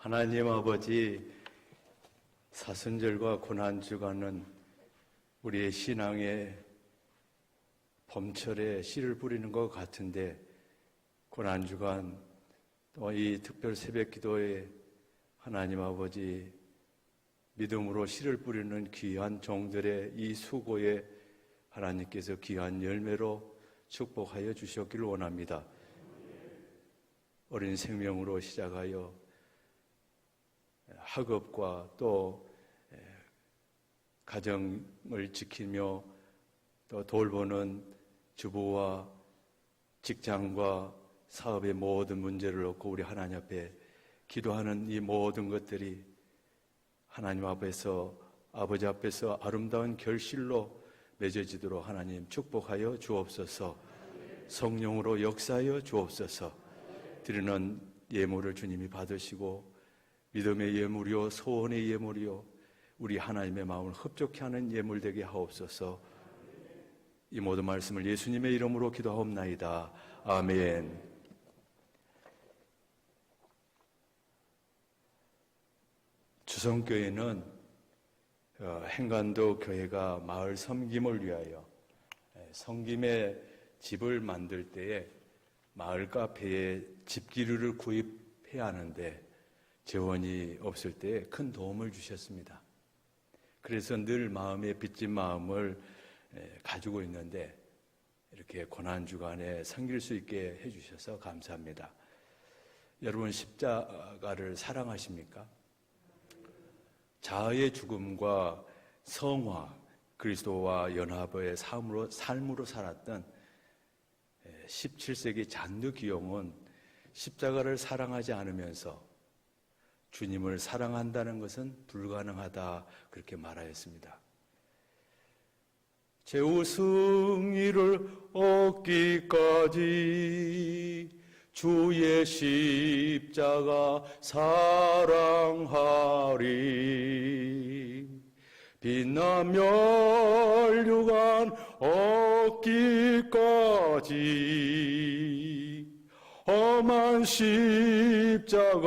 하나님 아버지, 사순절과 고난주간은 우리의 신앙의 봄철에 씨를 뿌리는 것 같은데, 고난주간 또 이 특별 새벽 기도에 하나님 아버지 믿음으로 씨를 뿌리는 귀한 종들의 이 수고에 하나님께서 귀한 열매로 축복하여 주셨기를 원합니다. 어린 생명으로 시작하여 학업과 또 가정을 지키며 또 돌보는 주부와 직장과 사업의 모든 문제를 놓고 우리 하나님 앞에 기도하는 이 모든 것들이 하나님 앞에서, 아버지 앞에서 아름다운 결실로 맺어지도록 하나님 축복하여 주옵소서. 성령으로 역사하여 주옵소서. 드리는 예물을 주님이 받으시고 믿음의 예물이요 소원의 예물이요 우리 하나님의 마음을 흡족해 하는 예물 되게 하옵소서. 이 모든 말씀을 예수님의 이름으로 기도하옵나이다. 아멘. 주성교회는 행간도 교회가 마을 섬김을 위하여 섬김의 집을 만들 때에 마을 카페에 집기류를 구입해야 하는데 재원이 없을 때 큰 도움을 주셨습니다. 그래서 늘 마음에 빚진 마음을 가지고 있는데 이렇게 고난주간에 섬길 수 있게 해주셔서 감사합니다. 여러분, 십자가를 사랑하십니까? 자아의 죽음과 성화, 그리스도와 연합의 삶으로 살았던 17세기 잔느 기용은 십자가를 사랑하지 않으면서 주님을 사랑한다는 것은 불가능하다, 그렇게 말하였습니다. 최후 승리를 얻기까지 주의 십자가 사랑하리. 빛나 멸류관 얻기까지 험한 십자가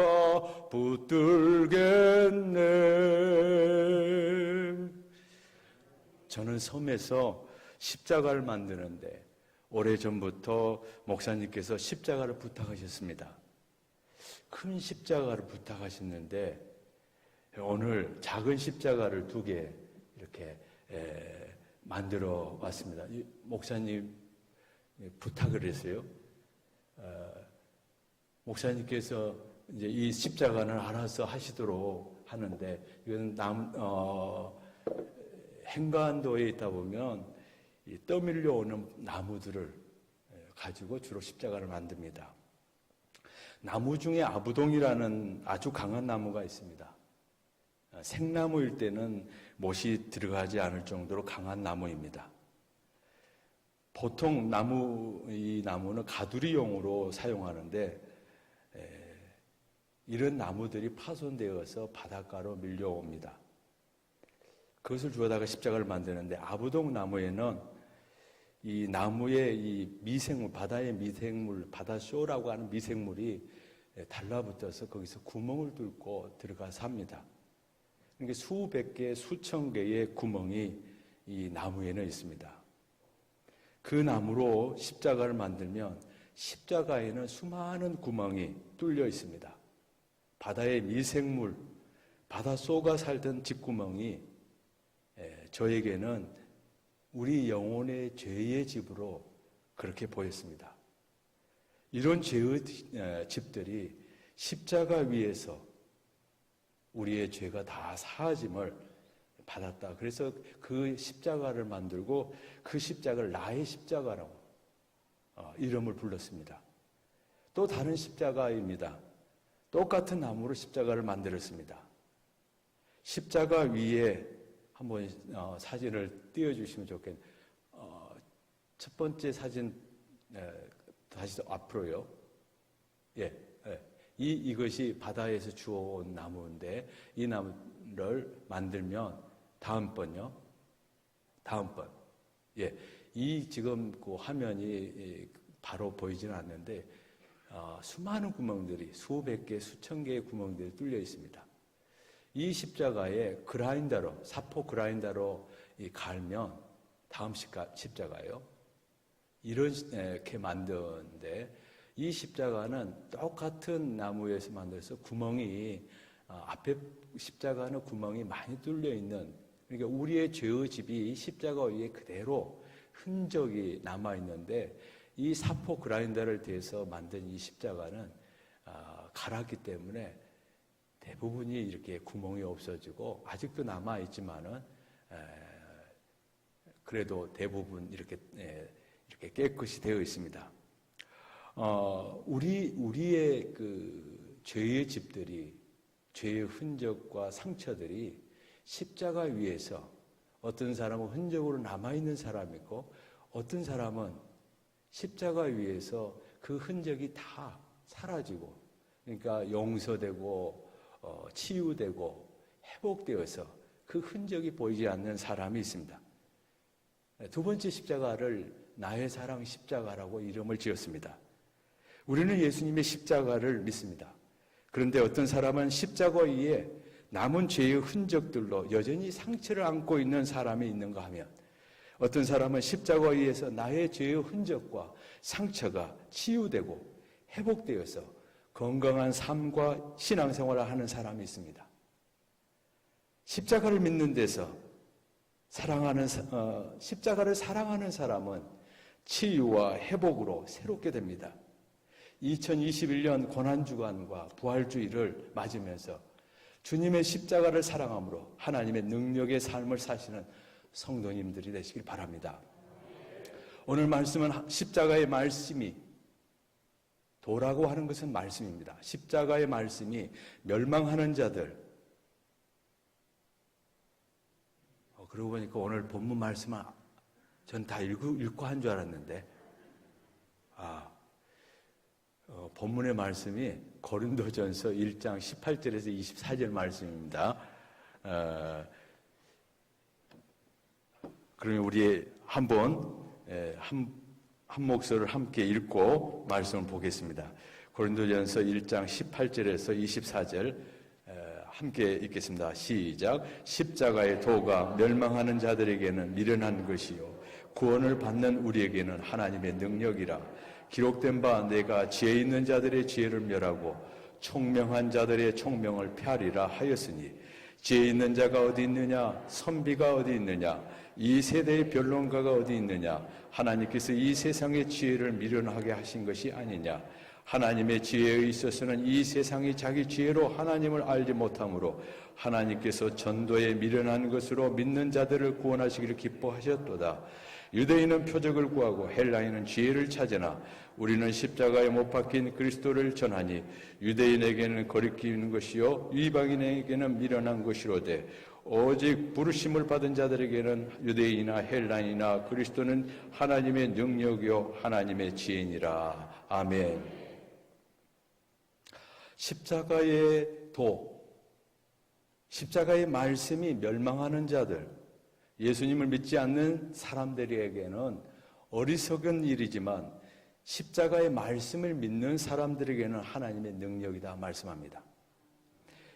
붙들겠네. 저는 섬에서 십자가를 만드는데 오래전부터 목사님께서 십자가를 부탁하셨습니다. 큰 십자가를 부탁하셨는데 오늘 작은 십자가를 2개 이렇게 만들어 왔습니다. 목사님 부탁을 했어요. 목사님께서 이제 이 십자가는 알아서 하시도록 하는데, 이건 행간도에 있다 보면 이 떠밀려 오는 나무들을 가지고 주로 십자가를 만듭니다. 나무 중에 아부동이라는 아주 강한 나무가 있습니다. 생나무일 때는 못이 들어가지 않을 정도로 강한 나무입니다. 보통 이 나무는 가두리용으로 사용하는데 이런 나무들이 파손되어서 바닷가로 밀려옵니다. 그것을 주워다가 십자가를 만드는데, 아부동 나무에는 이 나무의 이 미생물, 바다의 미생물, 바다쇼라고 하는 미생물이 달라붙어서 거기서 구멍을 뚫고 들어가서 삽니다. 그러니까 수백 개, 수천 개의 구멍이 이 나무에는 있습니다. 그 나무로 십자가를 만들면 십자가에는 수많은 구멍이 뚫려 있습니다. 바다의 미생물, 바다 쏘가 살던 집구멍이 저에게는 우리 영혼의 죄의 집으로 그렇게 보였습니다. 이런 죄의 집들이 십자가 위에서 우리의 죄가 다 사하짐을 받았다. 그래서 그 십자가를 만들고 그 십자가를 나의 십자가라고 이름을 불렀습니다. 또 다른 십자가입니다. 똑같은 나무로 십자가를 만들었습니다. 십자가 위에 한번 사진을 띄워주시면 좋겠네요. 첫 번째 사진 다시 앞으로요. 예, 이것이 바다에서 주워온 나무인데 이 나무를 만들면 다음번요. 예, 이 지금 그 화면이 바로 보이지는 않는데 수많은 구멍들이 수백 개, 수천 개의 구멍들이 뚫려 있습니다. 이 십자가에 그라인더로, 사포 그라인더로 갈면 다음 십자가예요. 이렇게 만드는데 이 십자가는 똑같은 나무에서 만들어서 구멍이 앞에 십자가는 구멍이 많이 뚫려 있는, 그러니까 우리의 죄의 집이 십자가 위에 그대로 흔적이 남아 있는데 이 사포 그라인더를 대해서 만든 이 십자가는 갈았기 때문에 대부분이 이렇게 구멍이 없어지고 아직도 남아 있지만은 그래도 대부분 이렇게 깨끗이 되어 있습니다. 우리의 그 죄의 집들이, 죄의 흔적과 상처들이 십자가 위에서 어떤 사람은 흔적으로 남아있는 사람이고 어떤 사람은 십자가 위에서 그 흔적이 다 사라지고, 그러니까 용서되고 치유되고 회복되어서 그 흔적이 보이지 않는 사람이 있습니다. 두 번째 십자가를 나의 사랑 십자가라고 이름을 지었습니다. 우리는 예수님의 십자가를 믿습니다. 그런데 어떤 사람은 십자가 위에 남은 죄의 흔적들로 여전히 상처를 안고 있는 사람이 있는가 하면, 어떤 사람은 십자가 위에서 나의 죄의 흔적과 상처가 치유되고 회복되어서 건강한 삶과 신앙생활을 하는 사람이 있습니다. 십자가를 믿는 데서 십자가를 사랑하는 사람은 치유와 회복으로 새롭게 됩니다. 2021년 고난주간과 부활주의를 맞으면서 주님의 십자가를 사랑함으로 하나님의 능력의 삶을 사시는 성도님들이 되시길 바랍니다. 오늘 말씀은 십자가의 말씀이, 도라고 하는 것은 말씀입니다. 십자가의 말씀이 멸망하는 자들, 그러고 보니까 오늘 본문 말씀은 전 다 읽고 한 줄 알았는데, 본문의 말씀이 고린도전서 1장 18절에서 24절 말씀입니다. 그러면 우리 한번 한 목소리를 함께 읽고 말씀을 보겠습니다. 고린도전서 1장 18절에서 24절 함께 읽겠습니다. 시작. 십자가의 도가 멸망하는 자들에게는 미련한 것이요 구원을 받는 우리에게는 하나님의 능력이라. 기록된 바 내가 지혜 있는 자들의 지혜를 멸하고 총명한 자들의 총명을 폐하리라 하였으니, 지혜 있는 자가 어디 있느냐, 선비가 어디 있느냐, 이 세대의 변론가가 어디 있느냐. 하나님께서 이 세상의 지혜를 미련하게 하신 것이 아니냐. 하나님의 지혜에 있어서는 이 세상이 자기 지혜로 하나님을 알지 못하므로 하나님께서 전도에 미련한 것으로 믿는 자들을 구원하시기를 기뻐하셨도다. 유대인은 표적을 구하고 헬라인은 지혜를 찾으나 우리는 십자가에 못 박힌 그리스도를 전하니 유대인에게는 거리끼는 것이요 이방인에게는 미련한 것이로되 오직 부르심을 받은 자들에게는 유대인이나 헬라인이나 그리스도는 하나님의 능력이요 하나님의 지혜니라. 아멘. 십자가의 도, 십자가의 말씀이 멸망하는 자들, 예수님을 믿지 않는 사람들에게는 어리석은 일이지만 십자가의 말씀을 믿는 사람들에게는 하나님의 능력이다 말씀합니다.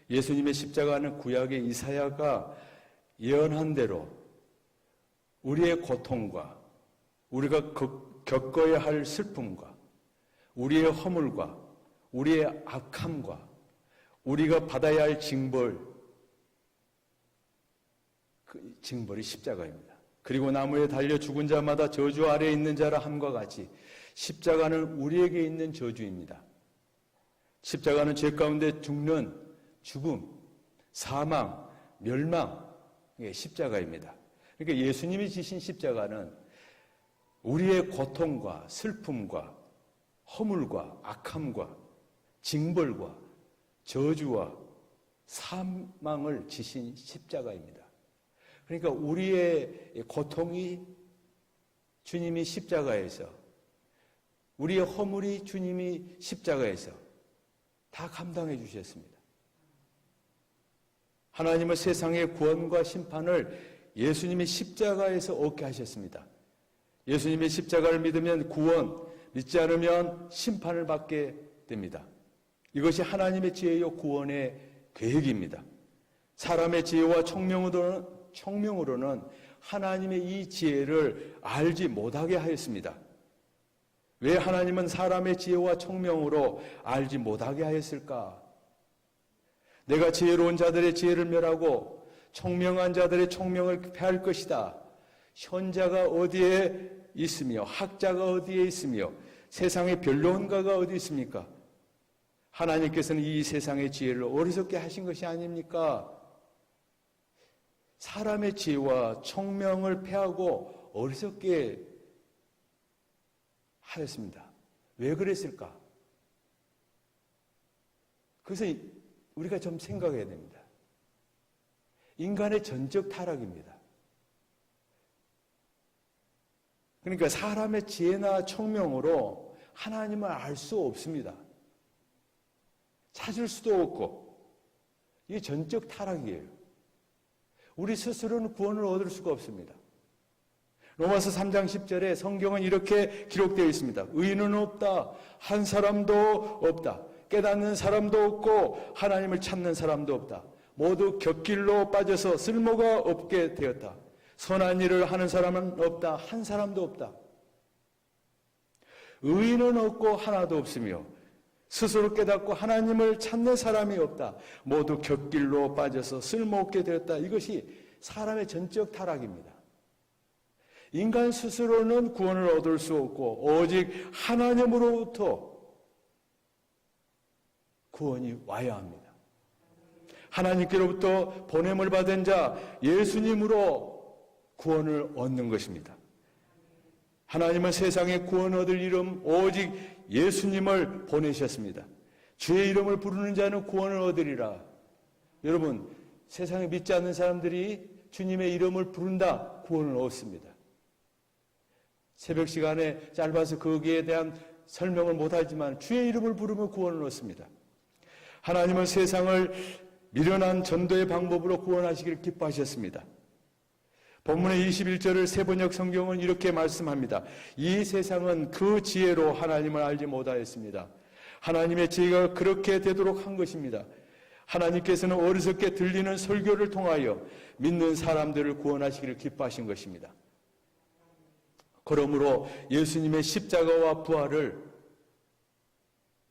예수님의 십자가는 구약의 이사야가 예언한 대로 우리의 고통과 우리가 겪어야 할 슬픔과 우리의 허물과 우리의 악함과 우리가 받아야 할 징벌, 그 징벌이 십자가입니다. 그리고 나무에 달려 죽은 자마다 저주 아래에 있는 자라 함과 같이 십자가는 우리에게 있는 저주입니다. 십자가는 죄 가운데 죽는 죽음, 사망, 멸망, 이게 십자가입니다. 그러니까 예수님이 지신 십자가는 우리의 고통과 슬픔과 허물과 악함과 징벌과 저주와 사망을 지신 십자가입니다. 그러니까 우리의 고통이 주님이 십자가에서, 우리의 허물이 주님이 십자가에서 다 감당해 주셨습니다. 하나님은 세상의 구원과 심판을 예수님이 십자가에서 얻게 하셨습니다. 예수님의 십자가를 믿으면 구원, 믿지 않으면 심판을 받게 됩니다. 이것이 하나님의 지혜요 구원의 계획입니다. 사람의 지혜와 청명으로는 하나님의 이 지혜를 알지 못하게 하였습니다. 왜 하나님은 사람의 지혜와 청명으로 알지 못하게 하였을까? 내가 지혜로운 자들의 지혜를 멸하고 청명한 자들의 청명을 폐할 것이다. 현자가 어디에 있으며 학자가 어디에 있으며 세상의 변론가가 어디 있습니까? 하나님께서는 이 세상의 지혜를 어리석게 하신 것이 아닙니까? 사람의 지혜와 청명을 폐하고 어리석게 하였습니다. 왜 그랬을까? 그래서 우리가 좀 생각해야 됩니다. 인간의 전적 타락입니다. 그러니까 사람의 지혜나 청명으로 하나님을 알 수 없습니다. 찾을 수도 없고 이게 전적 타락이에요. 우리 스스로는 구원을 얻을 수가 없습니다. 로마서 3장 10절에 성경은 이렇게 기록되어 있습니다. 의인은 없다. 한 사람도 없다. 깨닫는 사람도 없고 하나님을 찾는 사람도 없다. 모두 곁길로 빠져서 쓸모가 없게 되었다. 선한 일을 하는 사람은 없다. 한 사람도 없다. 의인은 없고 하나도 없으며 스스로 깨닫고 하나님을 찾는 사람이 없다. 모두 곁길로 빠져서 쓸모없게 되었다. 이것이 사람의 전적 타락입니다. 인간 스스로는 구원을 얻을 수 없고 오직 하나님으로부터 구원이 와야 합니다. 하나님께로부터 보냄을 받은 자 예수님으로 구원을 얻는 것입니다. 하나님은 세상에 구원 얻을 이름 오직 예수님을 보내셨습니다. 주의 이름을 부르는 자는 구원을 얻으리라. 여러분, 세상에 믿지 않는 사람들이 주님의 이름을 부른다, 구원을 얻습니다. 새벽 시간에 짧아서 거기에 대한 설명을 못하지만 주의 이름을 부르면 구원을 얻습니다. 하나님은 세상을 미련한 전도의 방법으로 구원하시기를 기뻐하셨습니다. 본문의 21절을 세번역 성경은 이렇게 말씀합니다. 이 세상은 그 지혜로 하나님을 알지 못하였습니다. 하나님의 지혜가 그렇게 되도록 한 것입니다. 하나님께서는 어리석게 들리는 설교를 통하여 믿는 사람들을 구원하시기를 기뻐하신 것입니다. 그러므로 예수님의 십자가와 부활을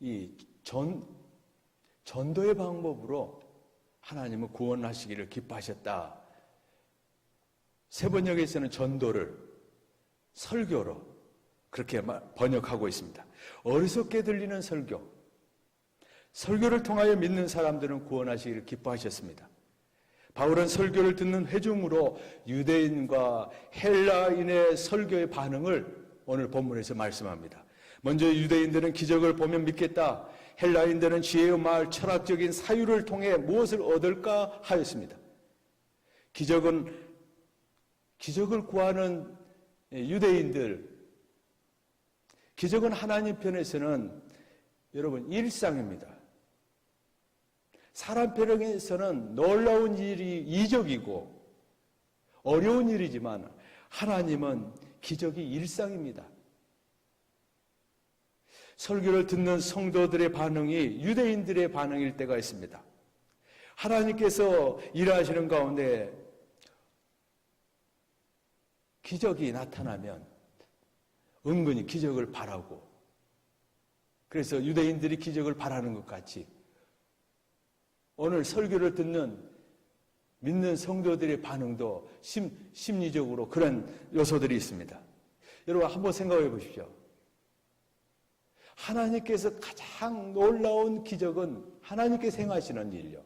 이 전도의 방법으로 하나님은 구원하시기를 기뻐하셨다. 세번역에서는 전도를 설교로 그렇게 번역하고 있습니다. 어리석게 들리는 설교. 설교를 통하여 믿는 사람들은 구원하시기를 기뻐하셨습니다. 바울은 설교를 듣는 회중으로 유대인과 헬라인의 설교의 반응을 오늘 본문에서 말씀합니다. 먼저 유대인들은 기적을 보면 믿겠다. 헬라인들은 지혜의 말, 철학적인 사유를 통해 무엇을 얻을까 하였습니다. 기적을 구하는 유대인들, 기적은 하나님 편에서는 여러분 일상입니다. 사람 편에서는 놀라운 일이 이적이고 어려운 일이지만 하나님은 기적이 일상입니다. 설교를 듣는 성도들의 반응이 유대인들의 반응일 때가 있습니다. 하나님께서 일하시는 가운데 기적이 나타나면 은근히 기적을 바라고, 그래서 유대인들이 기적을 바라는 것 같이 오늘 설교를 듣는 믿는 성도들의 반응도 심리적으로 그런 요소들이 있습니다. 여러분 한번 생각해 보십시오. 하나님께서 가장 놀라운 기적은 하나님께서 행하시는 일이요.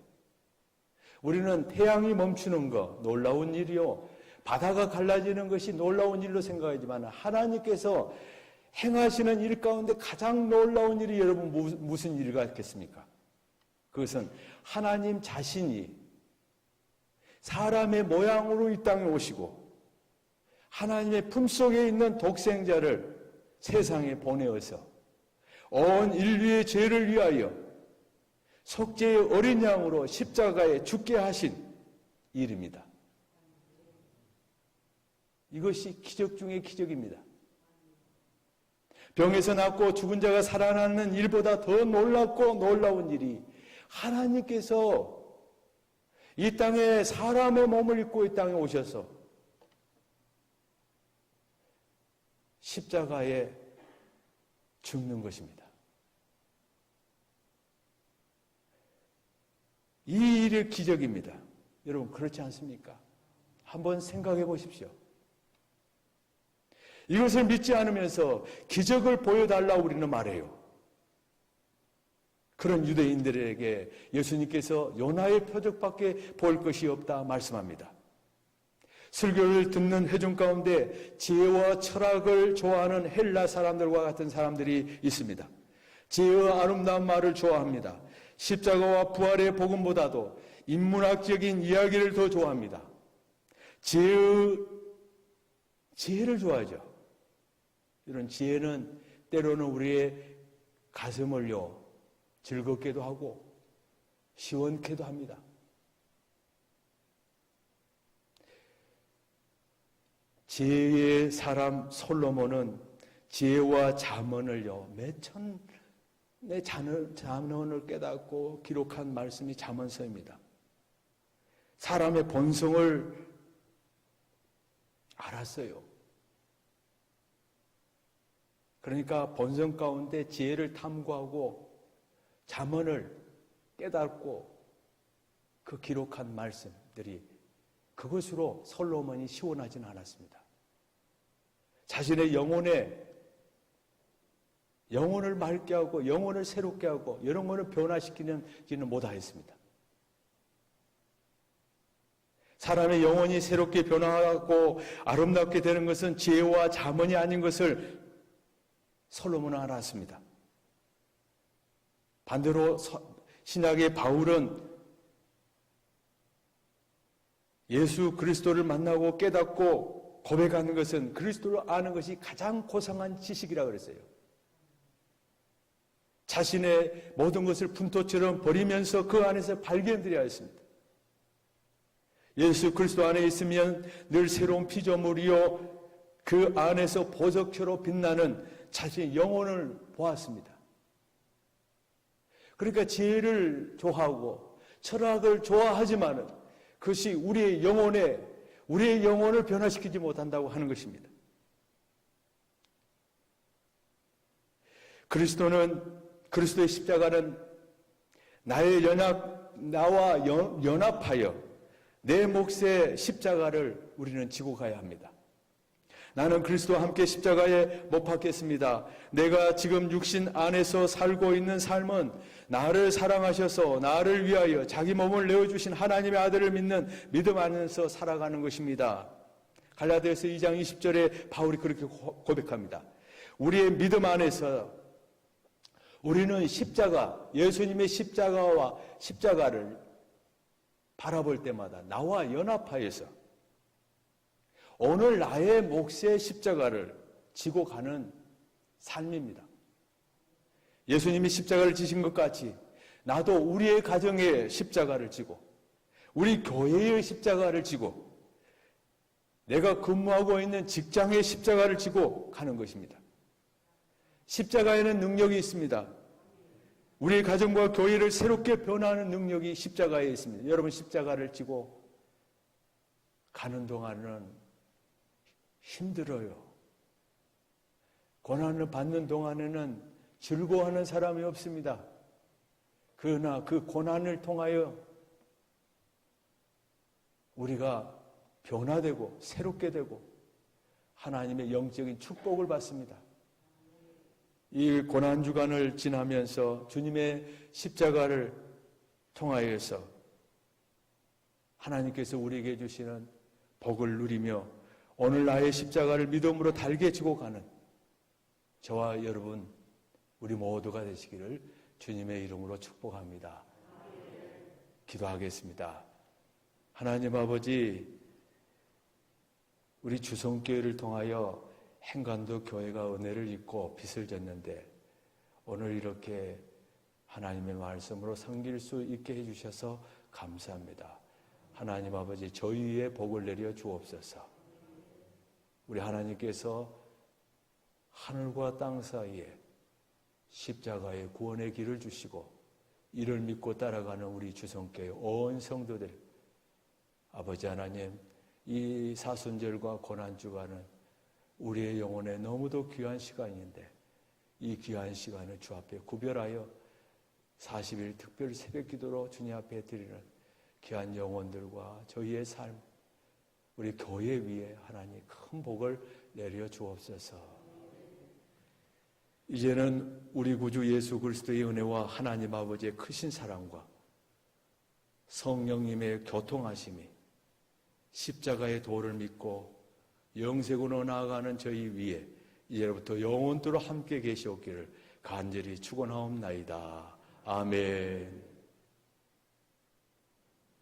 우리는 태양이 멈추는 거 놀라운 일이요. 바다가 갈라지는 것이 놀라운 일로 생각하지만 하나님께서 행하시는 일 가운데 가장 놀라운 일이 여러분 무슨 일이 같겠습니까? 그것은 하나님 자신이 사람의 모양으로 이 땅에 오시고 하나님의 품속에 있는 독생자를 세상에 보내어서 온 인류의 죄를 위하여 속죄의 어린 양으로 십자가에 죽게 하신 일입니다. 이것이 기적 중의 기적입니다. 병에서 낫고 죽은 자가 살아나는 일보다 더 놀랍고 놀라운 일이 하나님께서 이 땅에 사람의 몸을 입고 이 땅에 오셔서 십자가에 죽는 것입니다. 이 일이 기적입니다. 여러분 그렇지 않습니까? 한번 생각해 보십시오. 이것을 믿지 않으면서 기적을 보여달라고 우리는 말해요. 그런 유대인들에게 예수님께서 요나의 표적밖에 볼 것이 없다 말씀합니다. 설교를 듣는 회중 가운데 지혜와 철학을 좋아하는 헬라 사람들과 같은 사람들이 있습니다. 지혜와 아름다운 말을 좋아합니다. 십자가와 부활의 복음보다도 인문학적인 이야기를 더 좋아합니다. 지혜를 좋아하죠. 이런 지혜는 때로는 우리의 가슴을요 즐겁게도 하고 시원케도 합니다. 지혜의 사람 솔로몬은 지혜와 잠언을요 내 잠언을 깨닫고 기록한 말씀이 잠언서입니다. 사람의 본성을 알았어요. 그러니까 본성 가운데 지혜를 탐구하고 잠언을 깨닫고 그 기록한 말씀들이 그것으로 솔로몬이 시원하지는 않았습니다. 자신의 영혼을 맑게 하고 영혼을 새롭게 하고 영혼을 변화시키지는 못하였습니다. 사람의 영혼이 새롭게 변화하고 아름답게 되는 것은 지혜와 잠언이 아닌 것을 솔로몬은 알았습니다. 반대로 신약의 바울은 예수 그리스도를 만나고 깨닫고 고백하는 것은 그리스도를 아는 것이 가장 고상한 지식이라고 그랬어요. 자신의 모든 것을 분토처럼 버리면서 그 안에서 발견드려야 했습니다. 예수 그리스도 안에 있으면 늘 새로운 피조물이요 그 안에서 보석처럼 빛나는 자신의 영혼을 보았습니다. 그러니까 지혜를 좋아하고 철학을 좋아하지만은 그것이 우리의 영혼을 변화시키지 못한다고 하는 것입니다. 그리스도의 십자가는 나와 연합하여 내 몫의 십자가를 우리는 지고 가야 합니다. 나는 그리스도와 함께 십자가에 못 박혔습니다. 내가 지금 육신 안에서 살고 있는 삶은 나를 사랑하셔서 나를 위하여 자기 몸을 내어주신 하나님의 아들을 믿는 믿음 안에서 살아가는 것입니다. 갈라디아서 2장 20절에 바울이 그렇게 고백합니다. 우리의 믿음 안에서 우리는 예수님의 십자가를 바라볼 때마다 나와 연합하여서 오늘 나의 몫의 십자가를 지고 가는 삶입니다. 예수님이 십자가를 지신 것 같이 나도 우리의 가정의 십자가를 지고 우리 교회의 십자가를 지고 내가 근무하고 있는 직장의 십자가를 지고 가는 것입니다. 십자가에는 능력이 있습니다. 우리 가정과 교회를 새롭게 변화하는 능력이 십자가에 있습니다. 여러분 십자가를 지고 가는 동안은 힘들어요. 고난을 받는 동안에는 즐거워하는 사람이 없습니다. 그러나 그 고난을 통하여 우리가 변화되고 새롭게 되고 하나님의 영적인 축복을 받습니다. 이 고난주간을 지나면서 주님의 십자가를 통하여서 하나님께서 우리에게 주시는 복을 누리며 오늘 나의 십자가를 믿음으로 달게 지고 가는 저와 여러분 우리 모두가 되시기를 주님의 이름으로 축복합니다. 기도하겠습니다. 하나님 아버지, 우리 주성교회를 통하여 행간도 교회가 은혜를 입고 빛을 졌는데 오늘 이렇게 하나님의 말씀으로 섬길 수 있게 해주셔서 감사합니다. 하나님 아버지, 저희 위에 복을 내려 주옵소서. 우리 하나님께서 하늘과 땅 사이에 십자가의 구원의 길을 주시고 이를 믿고 따라가는 우리 주성교회 온 성도들, 아버지 하나님, 이 사순절과 고난주간은 우리의 영혼에 너무도 귀한 시간인데 이 귀한 시간을 주 앞에 구별하여 40일 특별 새벽기도로 주님 앞에 드리는 귀한 영혼들과 저희의 삶, 우리 교회 위에 하나님 큰 복을 내려 주옵소서. 이제는 우리 구주 예수 그리스도의 은혜와 하나님 아버지의 크신 사랑과 성령님의 교통하심이 십자가의 도를 믿고 영생으로 나아가는 저희 위에 이제부터 영원토록 함께 계시옵기를 간절히 축원하옵나이다. 아멘.